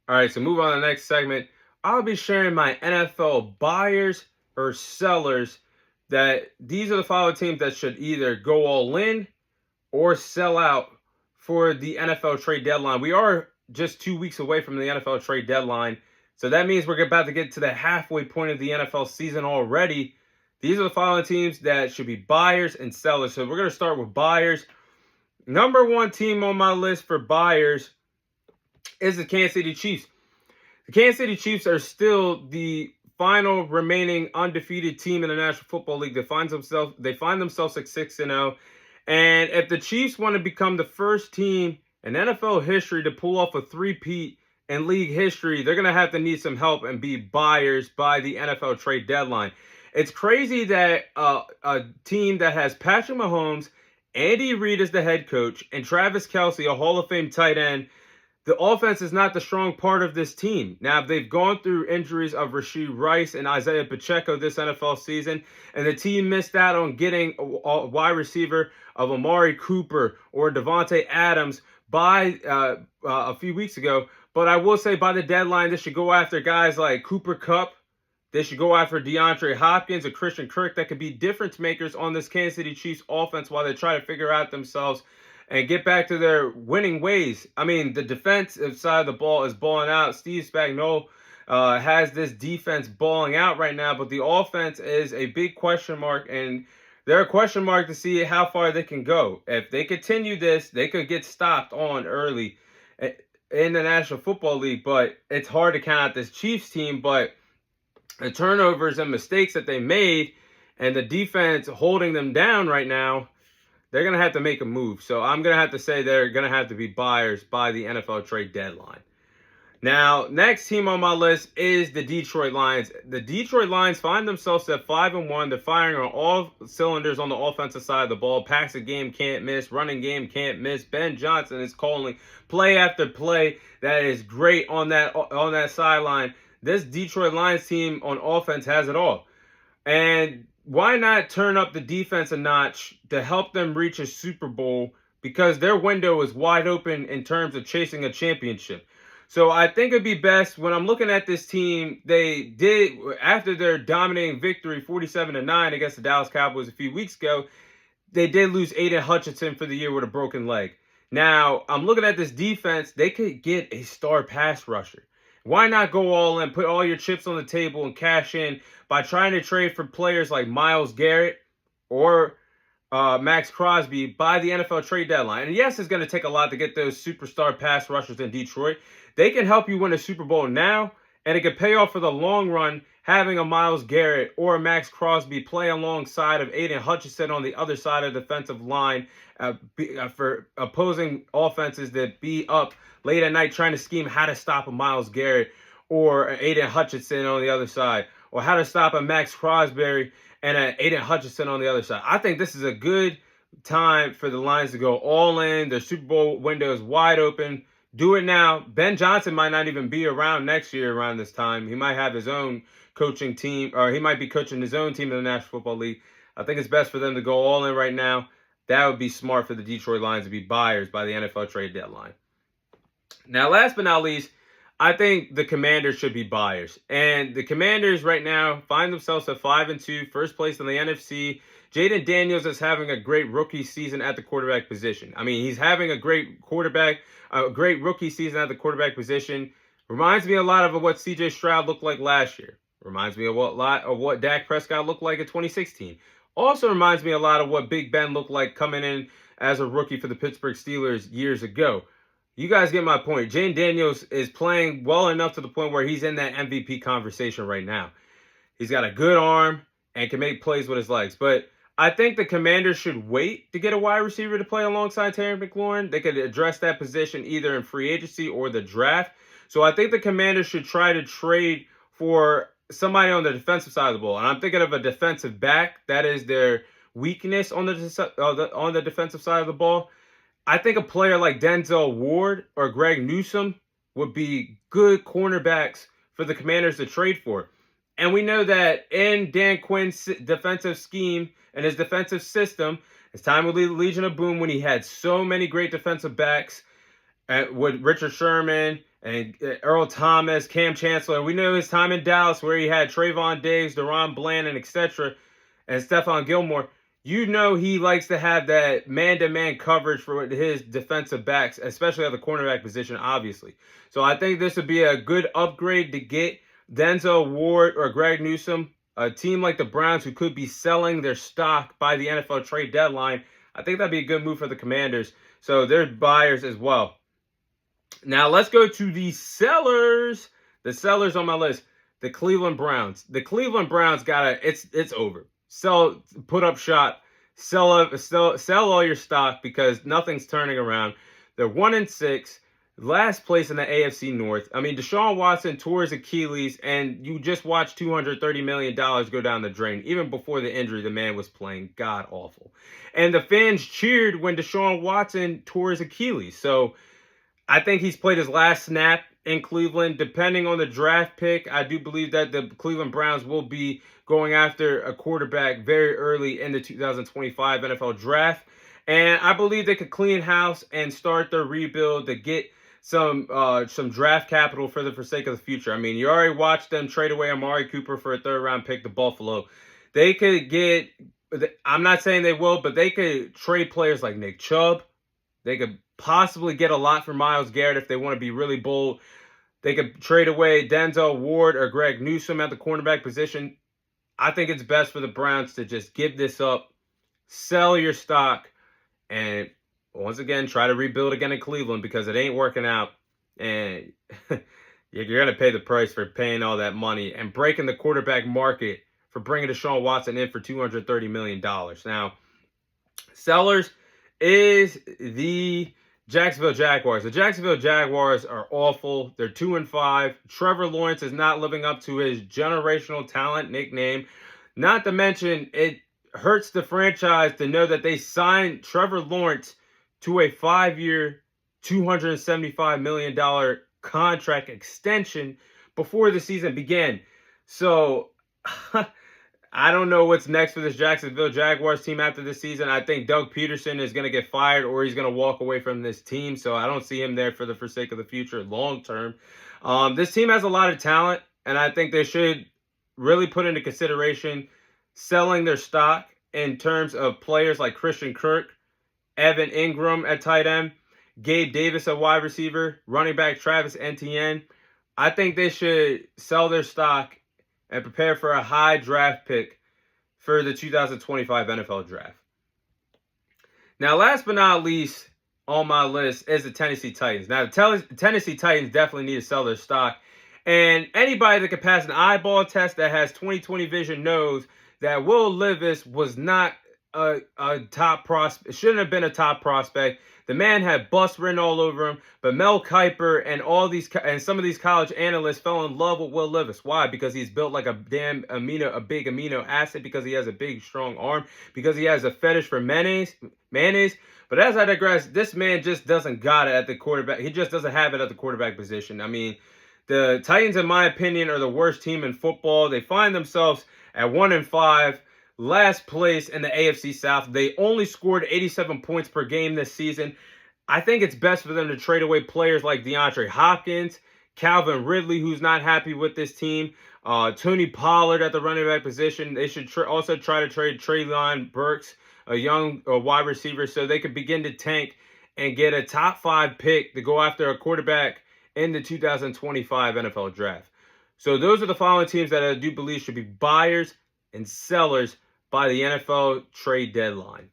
All right, so move on to the next segment. I'll be sharing my NFL buyers or sellers that these are the following teams that should either go all in or sell out for the NFL trade deadline. We are just 2 weeks away from the NFL trade deadline. So that means we're about to get to the halfway point of the NFL season already. These are the following teams that should be buyers and sellers. So we're going to start with buyers. Number one team on my list for buyers is the Kansas City Chiefs. The Kansas City Chiefs are still the final remaining undefeated team in the National Football League. They find themselves at 6-0. And if the Chiefs want to become the first team in NFL history to pull off a three-peat in league history, they're going to have to need some help and be buyers by the NFL trade deadline. It's crazy that a team that has Patrick Mahomes, Andy Reid as the head coach, and Travis Kelce, a Hall of Fame tight end, the offense is not the strong part of this team. Now, they've gone through injuries of Rashee Rice and Isaiah Pacheco this NFL season, and the team missed out on getting a wide receiver of Amari Cooper or Devontae Adams by a few weeks ago. But I will say by the deadline, they should go after guys like Cooper Kupp. They should go after DeAndre Hopkins or Christian Kirk that could be difference makers on this Kansas City Chiefs offense while they try to figure out themselves and get back to their winning ways. I mean, the defensive side of the ball is balling out. Steve Spagnuolo has this defense balling out right now, but the offense is a big question mark, and they're a question mark to see how far they can go. If they continue this, they could get stopped on early in the National Football League, but it's hard to count out this Chiefs team, but the turnovers and mistakes that they made and the defense holding them down right now, they're going to have to make a move. So I'm going to have to say they're going to have to be buyers by the NFL trade deadline. Now, next team on my list is the Detroit Lions. The Detroit Lions find themselves at 5-1. They're firing on all cylinders on the offensive side of the ball. Passing game can't miss. Running game can't miss. Ben Johnson is calling play after play. That is great on that sideline. This Detroit Lions team on offense has it all. And why not turn up the defense a notch to help them reach a Super Bowl, because their window is wide open in terms of chasing a championship. So I think it'd be best when I'm looking at this team, they did, after their dominating victory 47-9 against the Dallas Cowboys a few weeks ago, they did lose Aiden Hutchinson for the year with a broken leg. Now, I'm looking at this defense, they could get a star pass rusher. Why not go all in, put all your chips on the table and cash in by trying to trade for players like Myles Garrett or Max Crosby by the NFL trade deadline? And yes, it's going to take a lot to get those superstar pass rushers in Detroit. They can help you win a Super Bowl now, and it can pay off for the long run having a Myles Garrett or a Max Crosby play alongside of Aiden Hutchinson on the other side of the defensive line for opposing offenses that be up late at night trying to scheme how to stop a Myles Garrett or an Aiden Hutchinson on the other side, or how to stop a Max Crosby and an Aiden Hutchinson on the other side. I think this is a good time for the Lions to go all in. Their Super Bowl window is wide open. Do it now. Ben Johnson might not even be around next year around this time. He might have his own coaching team, or he might be coaching his own team in the National Football League. I think it's best for them to go all in right now. That would be smart for the Detroit Lions to be buyers by the NFL trade deadline. Now, last but not least, I think the Commanders should be buyers. And the Commanders right now find themselves at 5-2, first place in the NFC. Jaden Daniels is having a great rookie season at the quarterback position. I mean, he's having a great rookie season at the quarterback position. Reminds me a lot of what C.J. Stroud looked like last year. Reminds me a lot of what Dak Prescott looked like in 2016. Also reminds me a lot of what Big Ben looked like coming in as a rookie for the Pittsburgh Steelers years ago. You guys get my point. Jaden Daniels is playing well enough to the point where he's in that MVP conversation right now. He's got a good arm and can make plays with his legs. But I think the Commanders should wait to get a wide receiver to play alongside Terry McLaurin. They could address that position either in free agency or the draft. So I think the Commanders should try to trade for somebody on the defensive side of the ball. And I'm thinking of a defensive back. That is their weakness on the defensive side of the ball. I think a player like Denzel Ward or Greg Newsome would be good cornerbacks for the Commanders to trade for. And we know that in Dan Quinn's defensive scheme and his defensive system, his time with the Legion of Boom, when he had so many great defensive backs with Richard Sherman and Earl Thomas, Cam Chancellor. We know his time in Dallas where he had Trayvon Diggs, Deron Bland, etc., and Stephon Gilmore. You know he likes to have that man-to-man coverage for his defensive backs, especially at the cornerback position, obviously. So I think this would be a good upgrade to get Denzel Ward or Greg Newsome, a team like the Browns who could be selling their stock by the NFL trade deadline. I think that'd be a good move for the Commanders. So they're buyers as well. Now let's go to the sellers. The sellers on my list, the Cleveland Browns. The Cleveland Browns it's over. Put up shop, sell all your stock because nothing's turning around. They're 1-6, last place in the AFC North. I mean, Deshaun Watson tore his Achilles, and you just watched $230 million go down the drain. Even before the injury, the man was playing god awful. And the fans cheered when Deshaun Watson tore his Achilles. So I think he's played his last snap in Cleveland. Depending on the draft pick, I do believe that the Cleveland Browns will be going after a quarterback very early in the 2025 NFL draft. And I believe they could clean house and start their rebuild to get some draft capital for the sake of the future. I mean, you already watched them trade away Amari Cooper for a third-round pick to Buffalo. They could get, I'm not saying they will, but they could trade players like Nick Chubb. They could possibly get a lot for Myles Garrett if they want to be really bold. They could trade away Denzel Ward or Greg Newsome at the cornerback position. I think it's best for the Browns to just give this up, sell your stock, and once again, try to rebuild again in Cleveland because it ain't working out. And you're going to pay the price for paying all that money and breaking the quarterback market for bringing Deshaun Watson in for $230 million. Now, sellers is the Jacksonville Jaguars. The Jacksonville Jaguars are awful. They're 2-5. Trevor Lawrence is not living up to his generational talent nickname. Not to mention, it hurts the franchise to know that they signed Trevor Lawrence to a 5-year, $275 million contract extension before the season began. So, I don't know what's next for this Jacksonville Jaguars team after this season. I think Doug Peterson is going to get fired or he's going to walk away from this team. So I don't see him there for the sake of the future long term. This team has a lot of talent, and I think they should really put into consideration selling their stock in terms of players like Christian Kirk, Evan Ingram at tight end, Gabe Davis at wide receiver, running back Travis Etienne. I think they should sell their stock and prepare for a high draft pick for the 2025 NFL draft. Now, last but not least on my list is the Tennessee Titans. Now, the Tennessee Titans definitely need to sell their stock. And anybody that can pass an eyeball test that has 20/20 vision knows that Will Levis was not a top prospect. Shouldn't have been a top prospect. The man had bust written all over him, but Mel Kiper and some of these college analysts fell in love with Will Levis. Why? Because he's built like a big amino acid, because he has a big, strong arm, because he has a fetish for mayonnaise. But as I digress, this man just doesn't got it at the quarterback. He just doesn't have it at the quarterback position. I mean, the Titans, in my opinion, are the worst team in football. They find themselves at 1-5. Last place in the AFC South. They only scored 87 points per game this season. I think it's best for them to trade away players like DeAndre Hopkins, Calvin Ridley, who's not happy with this team, Tony Pollard at the running back position. They should also try to trade Treylon Burks, a young wide receiver, so they could begin to tank and get a top 5 pick to go after a quarterback in the 2025 NFL draft. So those are the following teams that I do believe should be buyers and sellers by the NFL trade deadline.